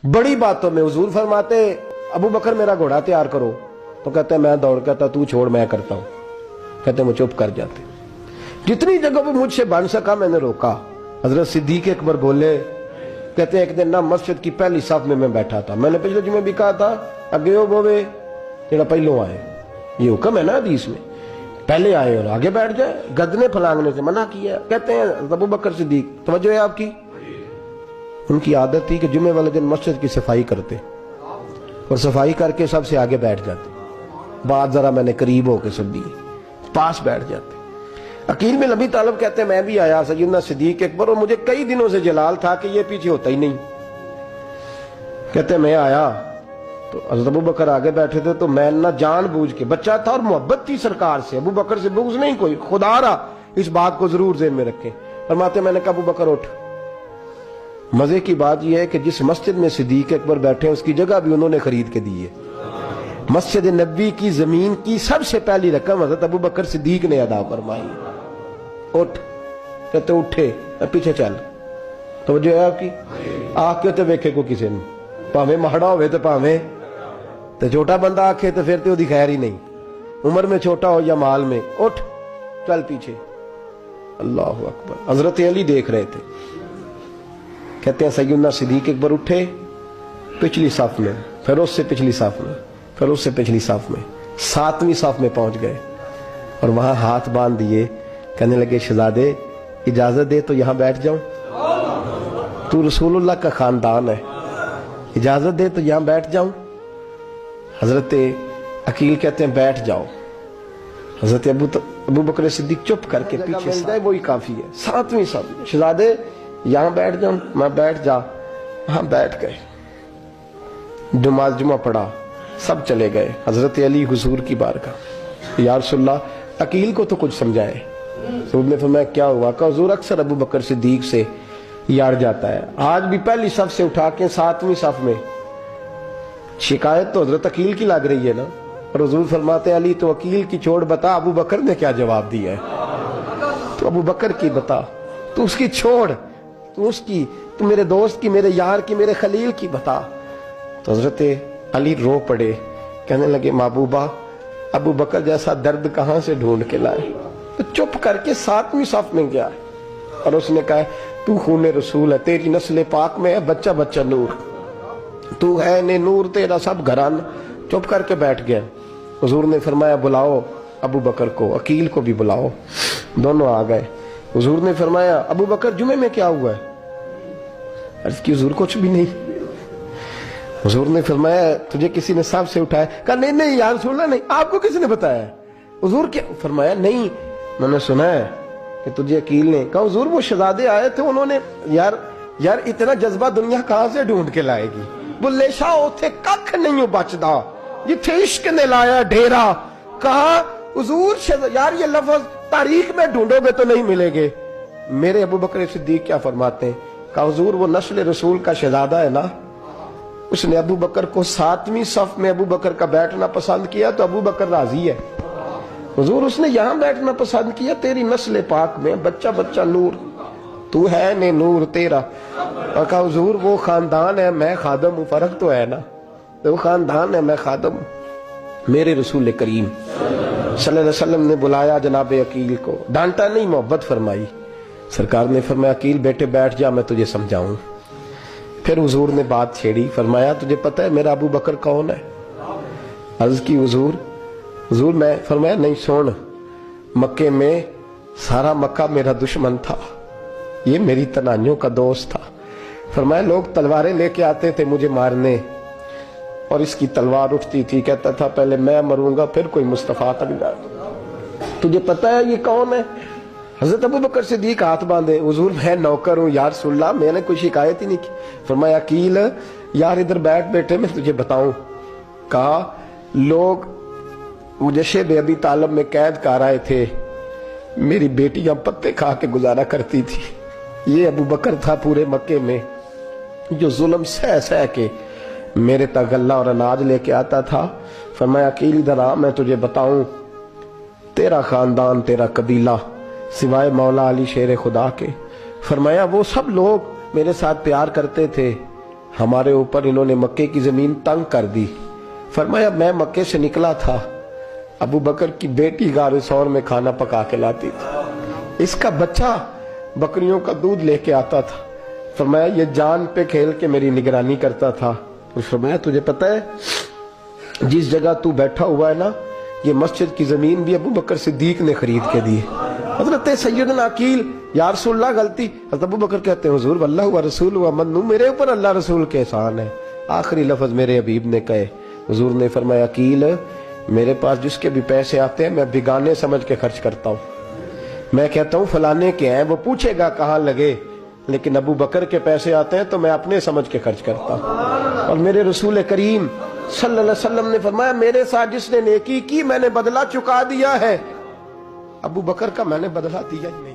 बड़ी बातों में हुजूर फरमाते अबू बकर मेरा घोड़ा तैयार करो, तो कहते मैं दौड़ कहता तू छोड़ मैं करता हूं, कहते वो चुप कर जाते। जितनी जगह वो मुझसे बन सका मैंने रोका। हजरत सिद्दीक अकबर बोले, कहते एक दिन ना मस्जिद की पहली साफ में मैं बैठा था, मैंने पिछले जुमे भी कहा था अगे हो बोवे जेड़ा पहलों आए, ये हुक्म है ना हदीस में, पहले आए और आगे बैठ जाए, गदने फलांगने से मना किया। कहते हैं अबू बकर सिद्दीक, तवज्जो है आपकी, उनकी आदत थी कि जुमे वाले दिन मस्जिद की सफाई करते और सफाई करके सबसे आगे बैठ जाते, बात जरा मैंने करीब होके सुन ली, पास बैठ जाते। अकील में नबी तालब कहते हैं मैं भी आया सैयदना सिद्दीक अकबर, और मुझे कई दिनों से जलाल था कि ये पीछे होता ही नहीं। कहते मैं आया तो हज़रत अबू बकर आगे बैठे थे, तो मैं ना जानबूझ के, बच्चा था और मोहब्बत थी सरकार से, अबू बकर से बुग़्ज़ नहीं कोई, खुदा रहा इस बात को जरूर ज़हन में रखें। फरमाते मैंने कहा अबू बकर उठ। मजे की बात यह है कि जिस मस्जिद में सिद्दीक अकबर बैठे हैं उसकी जगह भी उन्होंने खरीद के दी है। मस्जिद नबी की जमीन की सबसे पहली रकम हज़रत अबू बकर सिद्दीक ने अदा फरमाई। उठ, कहते उठे, पीछे चल, तो जो है आपकी आके तो वेखे को किसी ने, भावे माड़ा होवे तो भावे तो छोटा बंदा आखे तो फिर तो उसकी खैर ही नहीं, उम्र में छोटा हो या माल में। उठ चल पीछे। अल्लाह अकबर। हजरत अली देख रहे थे, कहते हैं सैयदना सिद्दीक अकबर उठे, पिछली साफ में, फिर उससे पिछली साफ में, फिर उससे पिछली साफ में, 7वीं साफ में पहुंच गए और वहां हाथ बांध दिए, कहने लगे शहजादे इजाजत दे तो यहां बैठ जाऊं, तू रसूलुल्लाह का खानदान है, इजाजत दे तो यहां बैठ जाऊं। हजरत अकील कहते हैं बैठ जाओ। हजरत अबू बकर सिद्दीक चुप करके पीछे से, वही काफी है, 7वीं साफ, शहजादे यहां बैठ जाऊं, मैं बैठ जा, वहां बैठ गए, नमाज जुमा पढ़ा, सब चले गए। हजरत अली हुजूर की बारगाह, या रसूलल्लाह अकील को तो कुछ समझाए। हुजूर ने फरमाया क्या हुआ? कहा हुजूर अक्सर अबू बकर सिद्दीक से यार जाता है, आज भी पहली सफ से उठा के 7वीं सफ में। शिकायत तो हजरत अकील की लग रही है ना, और हुजूर फरमाते अली तो अकील की छोड़, बता अबू बकर ने क्या जवाब दिया है, तो अबू बकर की बता, तू उसकी छोड़, तू उसकी, तू मेरे दोस्त की, मेरे यार की, मेरे खलील की बता। तो हजरत अली रो पड़े, कहने लगे महबूबा अबू बकर जैसा दर्द कहां से ढूंढ के लाए। तो चुप करके 7वीं साफ में गया और उसने कहा तू खून रसूल है, तेरी नस्ल पाक में है बच्चा बच्चा नूर, तू है ने नूर तेरा सब घरान। चुप करके बैठ गया। हुजूर ने फरमाया बुलाओ अबू बकर को, अकील को भी बुलाओ। दोनों आ गए। हुजूर ने फरमाया अबू बकर जुमे में क्या हुआ है? अर्ज की हुजूर कुछ भी नहीं। हुजूर ने फरमाया तुझे किसी ने सांप से उठाया? कहा नहीं नहीं यार रसूलल्लाह नहीं, आपको किसी ने बताया? हुजूर क्या? फरमाया नहीं मैंने सुना है कि तुझे अकील ने। कहा हुजूर वो शहजादे आए थे, उन्होंने यार इतना जज्बा दुनिया कहां से ढूंढ के लाएगी, बुल्ले शाह उथे कख नहीं बचदा जिथे इश्क ने लाया डेरा। कहा हुजूर यार ये लफ्ज तारीख में ढूंढोगे तो नहीं मिलेंगे। मेरे अबू बकर सिद्दीक क्या फरमाते हैं? कहा हुजूर वो नस्ल रसूल का शहजादा है ना, उसने अबू बकर को 7वीं सफ में अबू बकर का बैठना पसंद किया तो अबू बकर राजी है। हुजूर उसने यहां बैठना पसंद किया, तेरी नस्ल पाक में बच्चा बच्चा नूर, तू है ने नूर तेरा। और कहा हुजूर वो खानदान है मैं खादम हूं, फर्क तो है ना, वो खानदान है मैं खादम हूं। मेरे रसूल करीम सल्लल्लाहु अलैहि वसल्लम ने बुलाया जनाब अकील को, डांटा नहीं मोहब्बत फरमाई। सरकार ने फरमाया अकील बेटे बैठ जा मैं तुझे समझाऊं। फिर हुजूर ने बात छेड़ी, फरमाया तुझे पता है मेरा अबू बकर कौन है? अर्ज की हुजूर मैं। फरमाया नहीं सुन, मक्के में सारा मक्का मेरा दुश्मन था, ये मेरी तनाइयों का दोस्त था। फरमाया लोग तलवारें लेके आते थे मुझे मारने और इसकी तलवार उठती थी, कहता था पहले मैं मरूंगा फिर कोई मुस्तफा तक जाए। तुझे पता है ये कौन है? हजरत अबू बकर सिद्दीक हाथ बांधे, हुजूर मैं नौकर हूं यार रसूलल्लाह, मैंने कोई शिकायत ही नहीं की। फरमाया अकील यार इधर बैठ बेटे मैं तुझे बताऊं। कहा लोग मुझे शेब अबी तालब में कैद कर आए थे, मेरी बेटियां पत्ते खा के गुजारा करती थी, ये अबू बकर था पूरे मक्के में जो जुल्म सह सह के मेरे तक गल्ला और अनाज लेके आता था। फरमाया अकील इधर आ मैं तुझे बताऊं, तेरा खानदान तेरा कबीला सिवाय मौला अली शेर खुदा के, फरमाया वो सब लोग मेरे साथ प्यार करते थे, ہمارے اوپر انہوں نے مکے کی زمین تنگ کر دی. فرمایا میں مکے سے نکلا تھا, ابو بکر کی بیٹی غار ثور میں کھانا پکا کے لاتی تھی, اس کا بچہ بکریوں کا دودھ لے کے آتا تھا. فرمایا یہ جان پہ کھیل کے میری نگرانی کرتا تھا. فرمایا تجھے پتہ ہے جس جگہ تو بیٹھا ہوا ہے نا, یہ مسجد کی زمین بھی ابو بکر صدیق نے خرید کے دی. حضرت سیدنا عقیل, یا رسول اللہ غلطی. حضرت ابو بکر کہتے ہیں حضور واللہ و رسول و منو, میرے اوپر اللہ رسول کے احسان ہے. آخری لفظ میرے حبیب نے کہے. حضور نے فرمایا عقیل میرے پاس جس کے بھی پیسے آتے ہیں میں بگانے سمجھ کے خرچ کرتا ہوں. میں کہتا ہوں فلانے کے ہیں, وہ پوچھے گا کہاں لگے, لیکن ابو بکر کے پیسے آتے ہیں تو میں اپنے سمجھ کے خرچ کرتا ہوں. اور میرے رسول کریم صلی اللہ علیہ وسلم نے فرمایا میرے ساتھ جس نے نیکی کی میں نے بدلہ چکا دیا ہے, ابو بکر کا میں نے بدلہ دیا ہی نہیں.